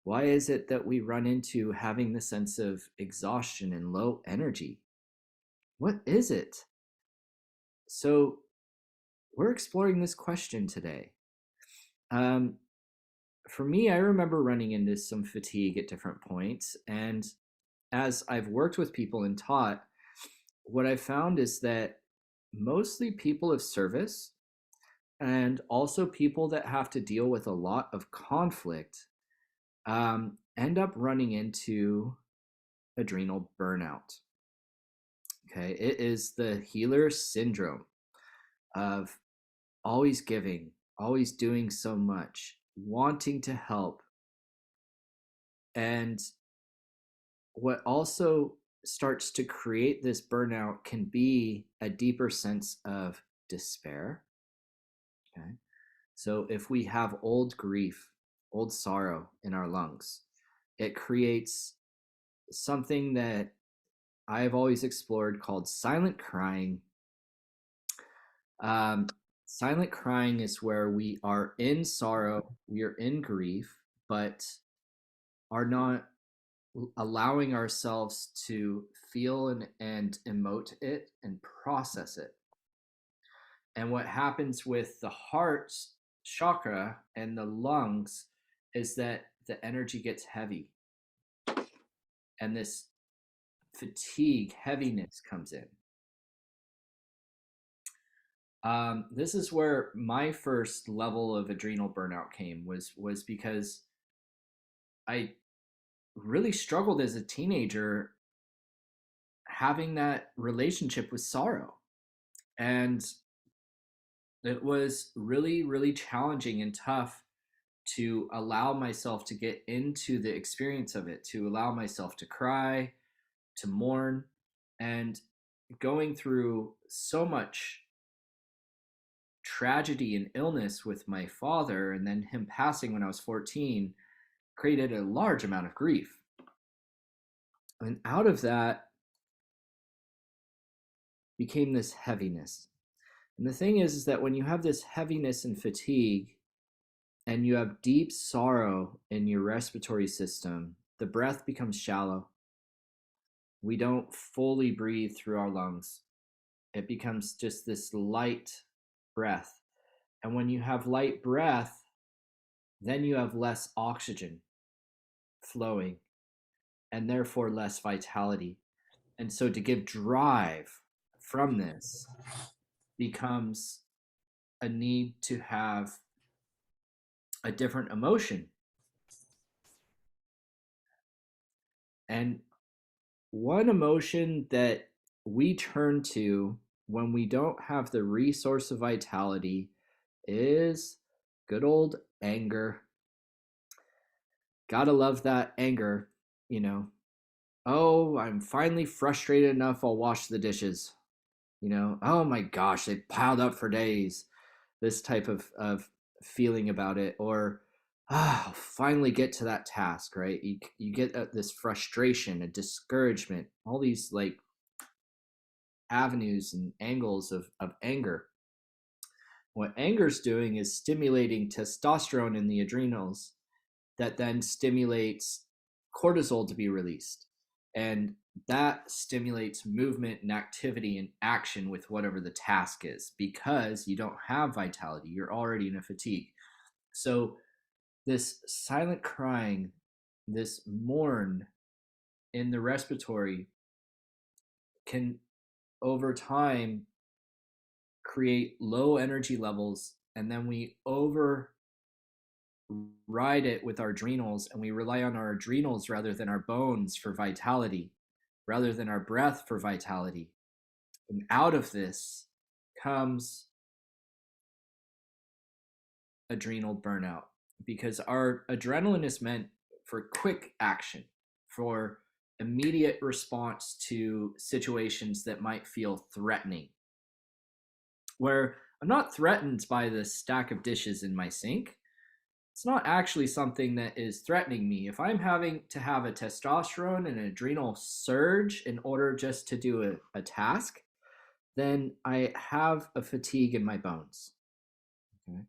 Why is it that we run into having the sense of exhaustion and low energy? What is it? So, we're exploring this question today. Um, for me, I remember running into some fatigue at different points. And as I've worked with people and taught, what I found is that mostly people of service and also people that have to deal with a lot of conflict end up running into adrenal burnout. Okay, it is the healer syndrome of always giving, always doing so much, wanting to help. And what also starts to create this burnout can be a deeper sense of despair. Okay, so if we have old grief, old sorrow in our lungs, it creates something that I've always explored called silent crying. Um, Silent crying is where we are in sorrow, we are in grief, but are not allowing ourselves to feel and emote it and process it. And what happens with the heart chakra and the lungs is that the energy gets heavy and this fatigue, heaviness comes in. This is where my first level of adrenal burnout came was because I really struggled as a teenager having that relationship with sorrow. And it was really, really challenging and tough to allow myself to get into the experience of it, to allow myself to cry, to mourn, and going through so much tragedy and illness with my father, and then him passing when I was 14, created a large amount of grief. And out of that became this heaviness. And the thing is that when you have this heaviness and fatigue, and you have deep sorrow in your respiratory system, the breath becomes shallow. We don't fully breathe through our lungs. It becomes just this light breath. And when you have light breath, then you have less oxygen flowing and therefore less vitality. And so to give drive from this becomes a need to have a different emotion. And one emotion that we turn to when we don't have the resource of vitality is good old anger. Gotta love that anger, you know. Oh, I'm finally frustrated enough, I'll wash the dishes. You know, oh my gosh, they piled up for days. This type of feeling about it. Or, I'll finally get to that task, right? You get this frustration, a discouragement, all these like avenues and angles of anger. What anger's doing is stimulating testosterone in the adrenals that then stimulates cortisol to be released. And that stimulates movement and activity and action with whatever the task is because you don't have vitality. You're already in a fatigue. So, this silent crying, this mourn in the respiratory can over time create low energy levels, and then we override it with our adrenals, and we rely on our adrenals rather than our bones for vitality, rather than our breath for vitality. And out of this comes adrenal burnout because our adrenaline is meant for quick action, for immediate response to situations that might feel threatening. Where I'm not threatened by the stack of dishes in my sink. It's not actually something that is threatening me. If I'm having to have a testosterone and an adrenal surge in order just to do a task, then I have a fatigue in my bones. Okay.